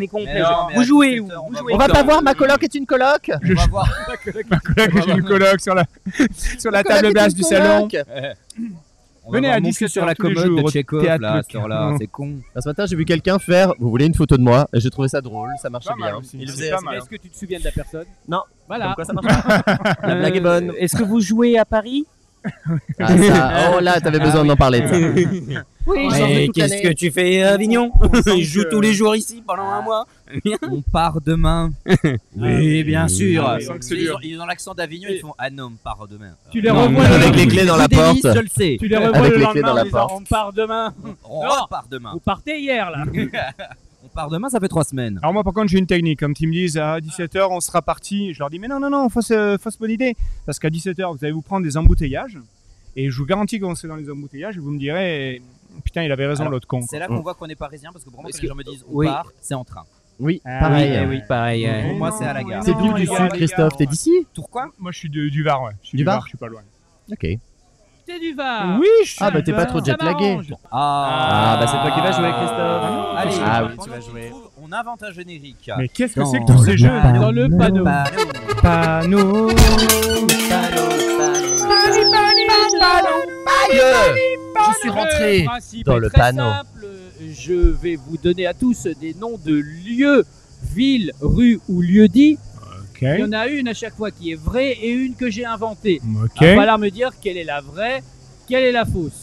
complet. Mais non, mais Vous à jouez 17 où? heures, Vous on jouez On va quand pas voir ma coloc est une coloc? On va voir. Ma coloc, j'ai une coloc sur la table basse du salon. On va Venez voir à mon cul 17 sur la heures tous les commode jours de au Tchekhov, théâtre là, à Le cette heure-là. Carreau. C'est con. Ce matin, j'ai vu quelqu'un faire. Vous voulez une photo de moi? Et j'ai trouvé ça drôle. Ça marchait Pas mal bien. aussi, Il le c'est faisait pas assez mal. bien. Est-ce que tu te souviens de la personne? Non. Voilà. Comme quoi ça marche pas. La blague est bonne. Est-ce que vous jouez à Paris? Ah, ça. Oh là, t'avais besoin d'en parler. de ça. Oui, j'en fais Mais toute qu'est-ce l'année. que tu fais à Avignon? sent Je joue que- tous les jours ici pendant un mois. On part demain. Oui, bien sûr. Ah, oui, on sent que c'est dur. Ils ont l'accent d'Avignon, ils font ah non, on part demain. Tu les Non, revois avec les clés dans la Je dévisse, porte. Je le sais. Tu les revois Avec le les clés lendemain dans la en disant, porte. on part demain. On Non. repart demain. Vous partez hier là. On part demain, ça fait 3 semaines. Alors moi par contre j'ai une technique, comme ils me disent à 17h on sera parti, je leur dis mais non, fausse bonne idée, parce qu'à 17h vous allez vous prendre des embouteillages, et je vous garantis qu'on serait dans les embouteillages, et vous me direz putain il avait raison Alors, l'autre con. C'est là qu'on voit qu'on est parisien parce que pour moi, Parce quand les que- gens me disent on oui. part, c'est en train. Oui, Ah, pareil. Oui, oui, pareil. Pour moi, c'est à la gare. C'est d'où du les gars, sud, les Christophe? gars, T'es d'ici? Pourquoi Moi je suis du Var, ouais. Je suis Du Var je suis pas loin. Ok. T'es du Var. Oui, je suis Ah bah t'es du pas Var. trop Ça jet-lagué. m'arrange. Ah bah c'est toi qui vas jouer, Christophe. Allez, Ah oui, pendant tu vas qu'il jouer. trouve, on invente un générique. Mais qu'est-ce que Dans c'est que tous ces jeux Dans le panneau. Panneau. Je suis rentré Le principe dans est le très panneau. simple. Je vais vous donner à tous des noms de lieux, villes, rues ou lieux-dits. Ok. Il y en a une à chaque fois qui est vraie et une que j'ai inventée. Ok. Il va falloir me dire quelle est la vraie, Quelle est la fausse?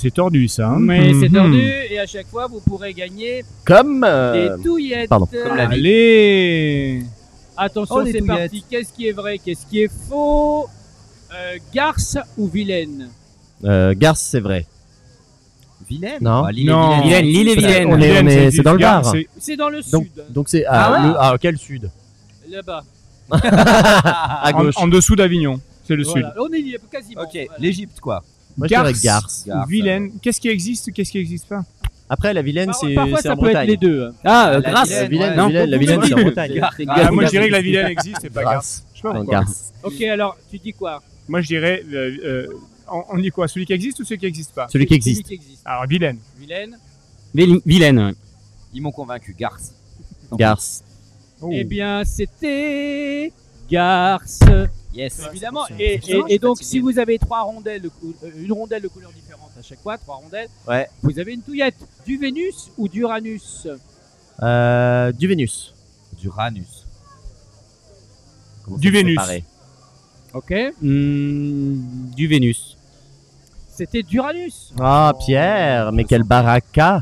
C'est tordu ça. Hein. Mais c'est tordu et à chaque fois vous pourrez gagner Comme. des touillettes. pardon. Comme la vie. Allez. Attention, Oh, les c'est touillettes. parti. Qu'est-ce qui est vrai? Qu'est-ce qui est faux? Garce ou vilaine? Garce, c'est vrai. Vilaine. Non. Ah, l'île Non. est vilaine. L'île est vilaine. C'est dans le Var. C'est dans le Donc, sud. donc c'est quel sud? Là-bas. À gauche. En dessous d'Avignon, c'est le Voilà. sud. On est quasiment. Ok, Voilà. l'Égypte quoi. Moi, je dirais Garce. Garce. Garce, Vilaine. Qu'est-ce qui existe? Qu'est-ce qui existe pas? Après, la vilaine, c'est Parfois, c'est ça en peut être Bretagne. les deux. Ah, La grâce. vilaine, Vilaine, non, la vilaine, c'est en Bretagne. Moi je dirais que la vilaine existe et pas Garce. Je sais pas Non, pourquoi. Garce. Ok, alors tu dis quoi? Moi je dirais. On dit quoi? Celui qui existe ou celui qui n'existe pas? Celui qui existe. Celui qui existe. Alors vilaine. Vilaine. Vilaine. Ouais. Ils m'ont convaincu. Garce. Garce. Oh. Eh bien, c'était Garce. Yes. Évidemment. Attention. Et Attention, je suis donc, fatigué. si vous avez trois rondelles, une rondelle de couleur différente à chaque fois, trois rondelles, Ouais. vous avez une touillette. Du Vénus ou d'Uranus? Du Vénus. D'Uranus. Comment Du ça se Vénus. séparait? Ok. Du Vénus. C'était d'Uranus. Ah, Pierre, mais quel baraka.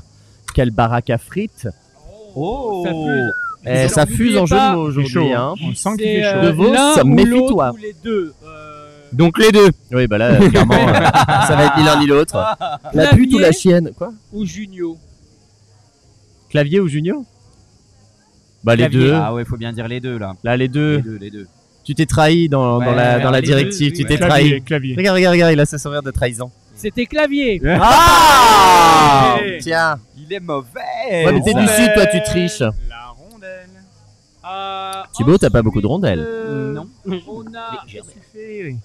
Quel baraka frites. Oh. Ça fuse. Eh, ça fuse en jeu de mots Il fait chaud. aujourd'hui. Hein. On sent qu'il C'est fait chaud. De Vos, l'un ou méfie-toi. l'autre ou les deux. Donc les deux. Oui, bah là, clairement, ça va être ni l'un ni l'autre. La pute ou la chienne? Quoi? Ou Junio. Clavier ou Junio? Bah, les Clavier. deux. Ah ouais, faut bien dire les deux là. Là, les deux. Les deux. Tu t'es trahi dans Ouais, la les directive. deux, Tu oui, t'es ouais. trahi. Clavier. Regarde, il a ce sourire de trahison. C'était Clavier. Ah Ouais. Tiens. Il est mauvais. Ouais, mais t'es du sud, toi, tu triches. La rondelle. Thibaut, t'as pas beaucoup de rondelles. Non. On a Légèrement.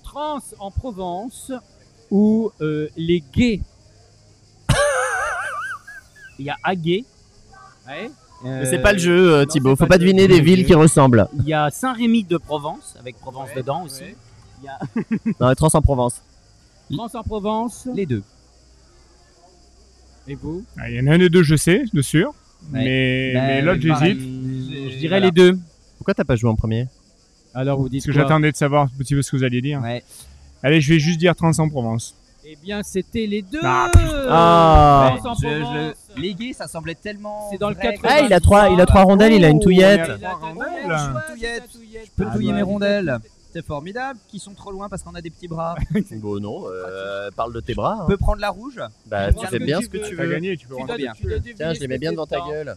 Trans en Provence ou les gays. Il y a Aguet. Ouais. Mais c'est pas le jeu, non, Thibaut. c'est Faut pas pas le deviner jeu. des villes qui ressemblent. Il y a Saint-Rémy de Provence, avec Provence Ouais, dedans aussi. ouais. Il y a Dans les Trans en Provence. Trans en Provence. Les deux. Et vous? Ah, il y en a un des deux, je sais, de sûr. Ouais. Mais l'autre, pareil. j'hésite. Je dirais les deux. Pourquoi t'as pas joué en premier? Alors vous dites Parce que quoi? j'attendais de savoir un petit peu ce que vous alliez dire. Ouais. Allez, je vais juste dire Trans en Provence. Eh bien, c'était les deux. Ah, Ah. Trans en Je- Provence. Les gays, ça semblait tellement. C'est dans le vrai. 80. Ah, il a trois rondelles, il a une touillette. Il a ta rondelles. touillette. Je peux Ah, touiller bah, mes rondelles. C'est formidable. Qui sont trop loin parce qu'on a des petits bras. Bon, non, parle de tes bras. On hein. peut prendre la rouge. Bah, Prends tu ce fais que bien tu ce que veux. tu T'as veux. gagné, tu peux Tu rentrer. bien. Tiens, je les mets bien devant ta gueule.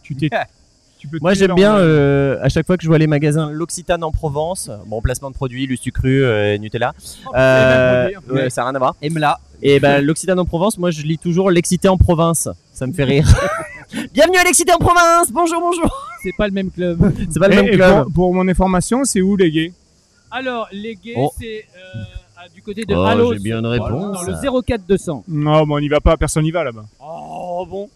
Tu peux Moi, tuer j'aime bien, leur- à chaque fois que je vois les magasins L'Occitane en Provence, bon, placement de produits, Lustucru, Nutella, ouais, ça n'a rien à voir. Emla. Et ben, l'Occitane en Provence, moi, je lis toujours L'Excité en province. Ça me fait rire. Bienvenue à L'Excité en province. Bonjour, bonjour. C'est pas le même club. C'est pas le même Et club. pour mon information, c'est où les gays? Alors, les gays, Oh. c'est du côté de Oh, Halos. j'ai bien une réponse. Dans le 04 Non, bon, on n'y va pas, personne n'y va là-bas. Oh bon.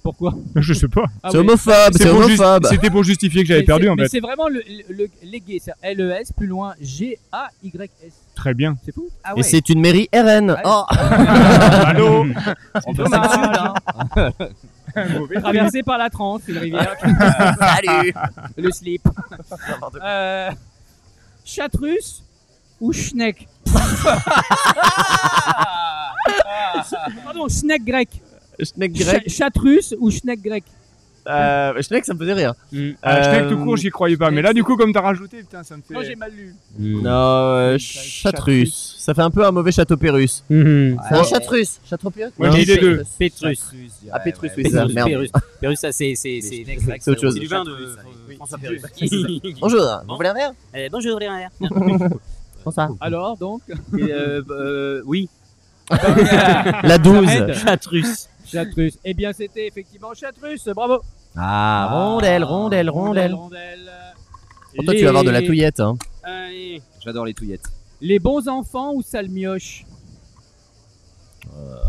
Pourquoi? Je sais pas. Ah C'est oui. homophobe, c'est C'était pour justifier que j'avais Mais perdu c'est- en mais fait. c'est vraiment les gays, c'est LES, plus loin G-A-Y-S. Très bien. C'est fou? Ah Et c'est une mairie RN. Ouais. Oh. Allô. On peut pas dommage. hein. Traversé par la Trans, une rivière. Salut. Le slip. Chatrus ou Schneck? Pardon, Schneck grec. Schneck grec. Chatrus ou Schneck grec? Schneck, ça me faisait rire. Schneck tout court, j'y croyais pas. Mais là, du coup, comme t'as rajouté, putain, ça me fait. Moi j'ai mal lu. Non, Chatrus. Ça fait un peu un mauvais château Pérus. Mhm. C'est un Chatrus. Château Pérus. Moi, j'ai dit les deux. Pétrus. Ah, Pétrus, oui, Pétrus, ça, merde. Pérus. Pérus, ça c'est C'est autre chose. C'est du vin de Oui, François Pérus. Pérus. Bonjour, vous voulez un verre? Bonjour, vous voulez un verre? Bonsoir. Alors donc, Oui. La 12. Aide. Chatrus. Chatrus. Eh bien c'était effectivement Chatrus, bravo. Ah, rondelle. Rondelle. Pour toi, tu vas avoir de la Les- touillette. Hein. Allez. J'adore les touillettes. Les bons enfants ou Salmioche?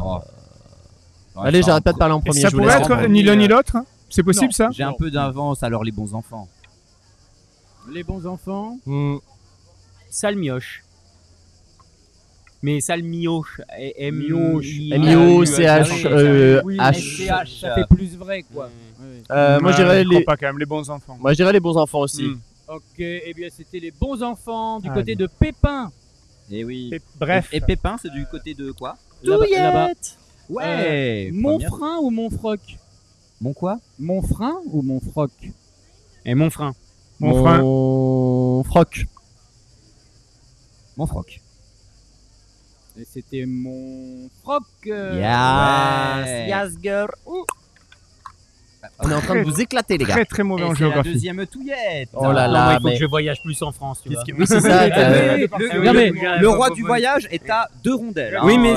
Oh. Ouais, Allez, ça, j'arrête pas de parler en premier. Ça je vous pourrait laisse être répondre. ni l'un ni l'autre? C'est possible ça? J'ai un peu d'avance, alors les bons enfants. Les bons enfants. Salmioche. Mais Salmioche. M-I-O-C-H. Oui, H. ça fait plus vrai quoi. Moi, je dirais je crois les. pas quand même les bons enfants. Moi, je dirais les bons enfants aussi. Hmm. Ok, eh bien c'était les bons enfants du Ah, côté bien. de Pépin. Et oui. Et bref. Et Pépin, c'est du côté de quoi? Là-bas. Ouais. Mon première. frein ou mon froc? Mon quoi? Mon frein ou mon froc? Et mon frein. Mon frein. Mon froc. Mon froc. Et c'était mon froc. Yes, girl. On est en train de vous éclater, les gars. Très très mauvais Et en c'est la géographie. deuxième touillette. Oh là Non, là, moi, il faut mais- que je voyage plus en France, tu vois. Oui, c'est ça. Non, mais Le roi du voyage est à 2 rondelles. hein. Oui, mais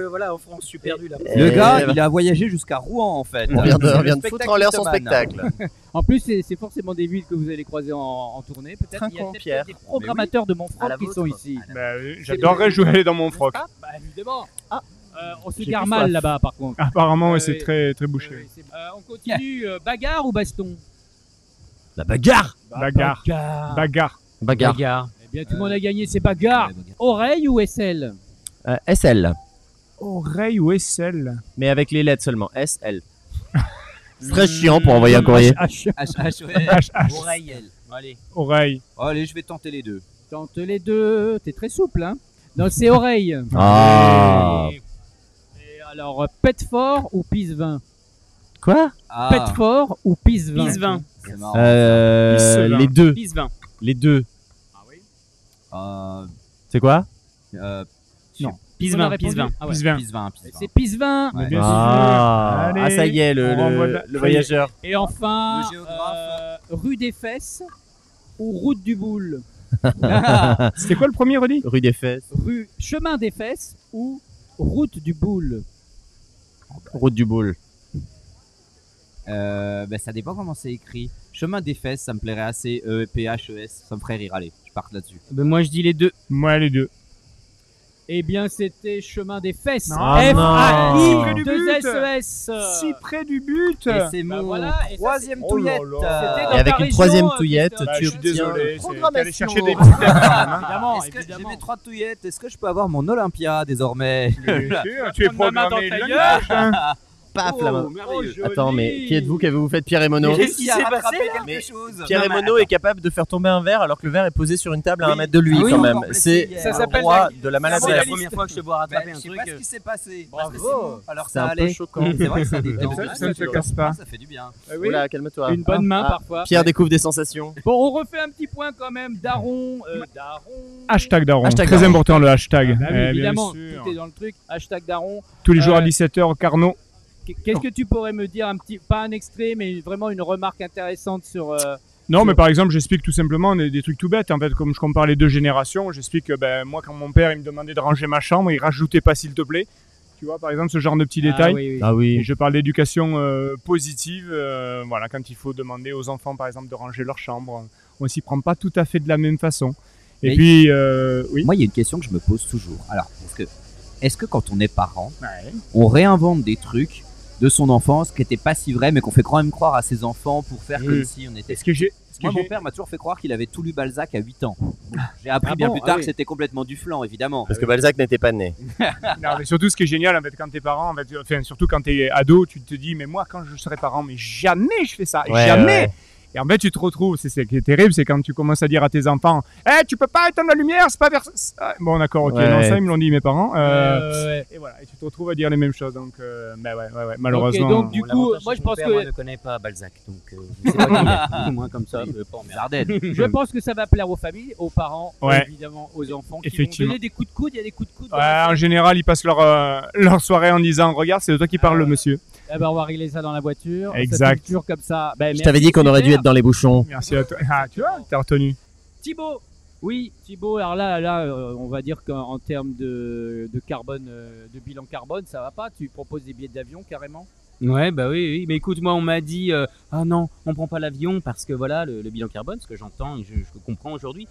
voilà, en France, je suis perdu là. Le gars, Eh ben, il a voyagé jusqu'à Rouen en fait. On vient C'est le de foutre en l'air son spectacle spectacle. en plus, c'est forcément des villes que vous allez croiser en tournée. Peut-être il y a Trinquons, peut-être Pierre. des programmateurs de mon À la froc qui vôtre. sont ici. Bah, j'adorerais jouer dans mon froc. Bah évidemment. On se J'ai gare plus mal soif. là-bas par contre. Apparemment, ouais, oui. c'est très très bouché. On continue. Bagarre ou baston? La bagarre. Bagarre. Bagarre. Bagarre. Bagarre. Bagarre. Eh bien, tout le monde a gagné, c'est bagarre. Ouais, bagarre. Oreille ou SL? SL. Oreille ou aisselle? Mais avec les lettres seulement. SL. C'est très chiant pour envoyer un courrier. H. HH, ouais. HH. Oreille. Allez. Oreille. Allez, je vais tenter les deux. Tente les deux. T'es très souple, hein? Non, c'est oreille. Ah. Et alors, pète fort ou pisse vin? Quoi? Ah, Pète fort ou pisse vin? Pisse 20. c'est marrant. Pisse-vin. Les deux. Pisse 20. Les deux. Euh, C'est quoi? Pisse On a 20. répondu. Pisse 20. Ah ouais. Pisse 20. Pisse 20, pisse 20. C'est pisse vin. Ouais. Bien Ah. sûr. Ah, ça y est, on renvoie le la- voyageur. Et enfin, Le géographe. rue des Fesses ou route du Boule? C'était quoi le premier, redit? Rue des Fesses. Chemin des Fesses ou route du Boule? Route du Boule. Bah, ça dépend comment c'est écrit. Chemin des fesses, ça me plairait assez. PHES, ça me ferait rire. Allez, je parte là-dessus. Ben, moi, je dis les deux. Moi, les deux. Eh bien, c'était chemin des Fesses. Non. F-A-I Près du but. 2 S-E-S. Si près du but. Et c'est Bah mon voilà, et ça, troisième Oh là touillette. là. C'était Et dans avec ta une région, troisième Christophe. touillette, Bah, tu je suis désolé. obtiens... C'est Programmation. aller chercher des petites lettres, quand même, hein. Évidemment, Est-ce que j'ai évidemment. mes 3 touillettes? Est-ce que je peux avoir mon Olympia désormais? Bien sûr, tu es Prendre ma main programmé dans ta langage, hein. Paf, la main. merveilleux. joli. Attends, mais qui êtes-vous? Qu'avez-vous fait de Pierre et Mono? Qu'est-ce qui s'est a passé, rattrapé là quelque Mais chose? Pierre et Mono est capable de faire tomber un verre alors que le verre est posé sur une table à Oui. 1 mètre de lui Ah oui, quand encore même. blessé C'est hier. Ça le s'appelle roi la- de la C'est la maladresse. première fois que je te vois Bah, rattraper je un sais truc. pas ce qui s'est passé. Parce que Bravo. c'est bon. Alors C'est ça un peu allait. choquant. C'est vrai que ça détend. Ça ne se casse pas. Ça fait du bien. Oui. Oula, calme-toi. Une bonne main Ah, parfois. Pierre découvre des sensations. Bon, on refait un petit point quand même. Daron. Hashtag Daron. Hashtag Très Daron. important le hashtag. Bah oui, bien évidemment, sûr. tout est dans le truc. Hashtag Daron. Tous les jours à Euh, 17h, Carnot. Qu'est-ce que tu pourrais me dire, pas un extrait, mais vraiment une remarque intéressante sur. Non, mais par exemple, j'explique tout simplement des trucs tout bêtes. En fait, comme je compare les deux générations, j'explique que ben, moi, quand mon père il me demandait de ranger ma chambre, il rajoutait pas s'il te plaît. Tu vois, par exemple, ce genre de petits détails. oui, oui. Ah Et oui. je parle d'éducation positive. Voilà, quand il faut demander aux enfants, par exemple, de ranger leur chambre, on s'y prend pas tout à fait de la même façon. Et Mais- puis, oui. Moi, il y a une question que je me pose toujours. Alors, est-ce que quand on est parent, Ouais. on réinvente des trucs de son enfance qui n'étaient pas si vrais, mais qu'on fait quand même croire à ses enfants pour faire comme si on était. Est-ce que j'ai. Moi, mon père m'a toujours fait croire qu'il avait tout lu Balzac à 8 ans. J'ai appris Ah bien bon plus Ah tard oui. que c'était complètement du flan, évidemment. Parce que Balzac n'était pas né. Non, mais surtout, ce qui est génial, en fait, quand t'es parent, en fait, enfin, surtout quand t'es ado, tu te dis, mais moi, quand je serai parent, mais jamais je fais ça, Ouais, jamais. ouais. Et en fait, tu te retrouves, c'est ce qui est terrible, c'est quand tu commences à dire à tes enfants, tu peux pas éteindre la lumière, c'est pas vers. Bon, d'accord, ok, Ouais. non, ça, ils me l'ont dit mes parents. Ouais. Et voilà, et tu te retrouves à dire les mêmes choses, donc, ouais, malheureusement. Ok, donc du coup, moi je pense Moi, que ne connais pas Balzac, donc je sais pas qui il est. Au moins comme ça, je pas emmerder. Zardel. je pense que ça va plaire aux familles, aux parents, Ouais. évidemment aux enfants qui vont Effectivement. donner des coups de coude. Il y a des coups de coude. Ouais, en général, ils passent leur soirée en disant, regarde, c'est de toi qui parle, le monsieur. Eh ben, on va régler ça dans la voiture. Exact. Ça fait toujours comme ça. Ben, Je merci, t'avais dit qu'on aurait dû super. être dans les bouchons. Merci à toi. Ah, tu vois, t'as retenu. Thibaut. Oui, Thibaut. Alors là, on va dire qu'en termes de carbone, de bilan carbone, ça va pas. Tu proposes des billets d'avion carrément. Ouais, bah oui. Mais écoute, moi, on m'a dit, ah non, on prend pas l'avion parce que voilà, le bilan carbone, ce que j'entends et je comprends aujourd'hui.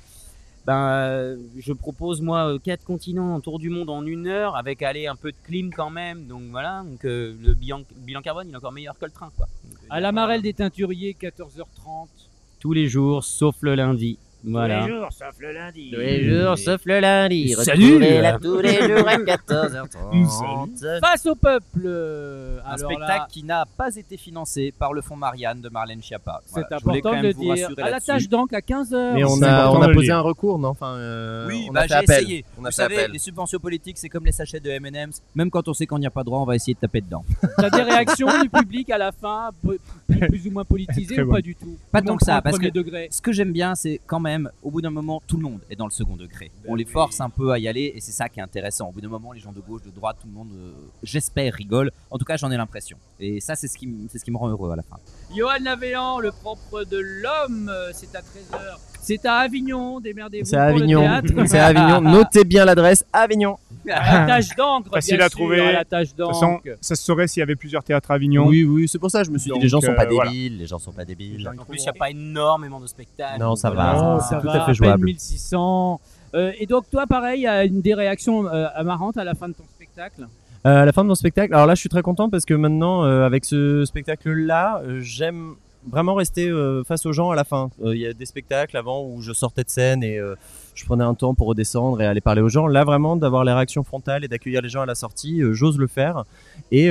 Je propose moi 4 continents, un tour du monde en 1 heure avec aller un peu de clim quand même. Donc voilà, donc le bilan carbone, il est encore meilleur que le train, quoi. Donc, À la Marelle des Teinturiers, 14h30. tous les jours, sauf le lundi. Voilà. jours, sauf le lundi. Tous les jours, sauf le lundi. Salut. Retrouvez-la tous les jours à 14h30. Face au peuple. Un Alors spectacle là, qui n'a pas été financé par le fonds Marianne de Marlène Schiappa. c'est Voilà, je voulais important quand de même le vous dire. rassurer À la là-dessus. tâche d'encre à 15h. Mais on C'est a, important on a de le posé dire. un recours, non Oui, on bah, a fait j'ai appel. essayé. On a Vous fait savez, appel. les subventions politiques, c'est comme les sachets de M&M's. Même quand on sait qu'on n'y a pas droit, on va essayer de taper dedans. T'as des réactions du public à la fin, plus ou moins politisées Très ou bon. pas du tout? Pas Tout le tant monde que ça, prend le parce premier que- degré. Ce que j'aime bien, c'est quand même, au bout d'un moment, tout le monde est dans le second degré. On les force un peu à y aller et c'est ça qui est intéressant. Au bout d'un moment, les gens de gauche, de droite, tout le monde, j'espère, rigole. En tout cas, j'en ai l'impression. Et ça, c'est ce qui me rend heureux à la fin. Johan Lavéan, le propre de l'homme, c'est à 13h. C'est à Avignon, démerdez-vous C'est pour à Avignon. le théâtre. C'est à Avignon. Notez bien l'adresse Avignon. À la tâche d'encre, Facile bien à sûr, trouver. à la tâche De toute façon, d'encre. ça se saurait s'il y avait plusieurs théâtres à Avignon. Oui, oui, c'est pour ça que je me suis dit Donc, les gens sont pas voilà. débiles. Les gens sont pas débiles. En plus, il n'y a pas énormément de spectacles. Non, ça Voilà. va. Oh, c'est ça tout va, à fait peine jouable. 1600. Et donc toi, pareil, il y a des réactions marrantes à la fin de ton spectacle. À la fin de mon spectacle, alors là, je suis très content parce que maintenant, avec ce spectacle-là, j'aime vraiment rester face aux gens à la fin. Il y a des spectacles avant où je sortais de scène et je prenais un temps pour redescendre et aller parler aux gens. Là, vraiment, d'avoir les réactions frontales et d'accueillir les gens à la sortie, j'ose le faire. Et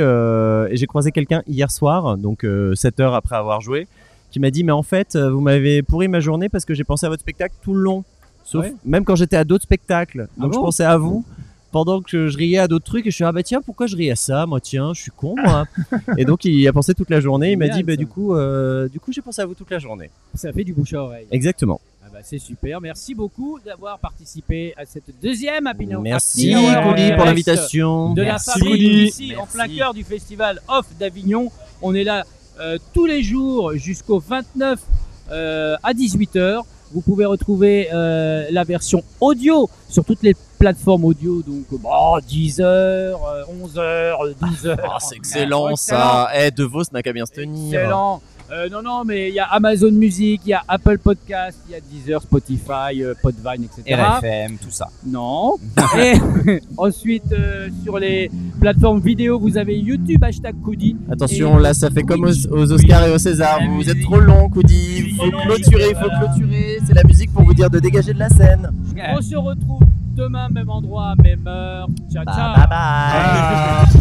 j'ai croisé quelqu'un hier soir, donc 7 heures après avoir joué, qui m'a dit mais en fait, vous m'avez pourri ma journée parce que j'ai pensé à votre spectacle tout le long. Sauf Ouais. même quand j'étais à d'autres spectacles. Donc Ah je bon pensais à vous pendant que je riais à d'autres trucs et je suis ah bah tiens pourquoi je riais à ça moi tiens je suis con moi. Et donc il y a pensé toute la journée, il m'a Génial, dit bah ça. du coup j'ai pensé à vous toute la journée. Ça fait du bouche à oreille. Exactement. Ah bah, c'est super. Merci beaucoup d'avoir participé à cette deuxième Happy Hour. Merci Happy Hour en Couli pour direct l'invitation. de la Merci, fabrique Couli. ici en plein cœur du festival Off d'Avignon. On est là tous les jours jusqu'au 29 à 18h. Vous pouvez retrouver la version audio sur toutes les plateformes audio, donc 10h, 11h, 12h. Oh, c'est excellent ça. De Vos n'a qu'à bien se tenir. Excellent. Non, mais il y a Amazon Music, il y a Apple Podcast, il y a Deezer, Spotify, Podvine, etc. RFM, tout ça. Non. Et ensuite, sur les plateformes vidéo, vous avez YouTube, #Coudi. Attention, Et- là ça fait comme Oui. aux Oscars et aux Césars. Vous êtes trop long, Coudi. Il faut clôturer, C'est la musique pour vous dire de dégager de la scène. On se retrouve demain, même endroit, même heure. Ciao, ciao. Bye bye.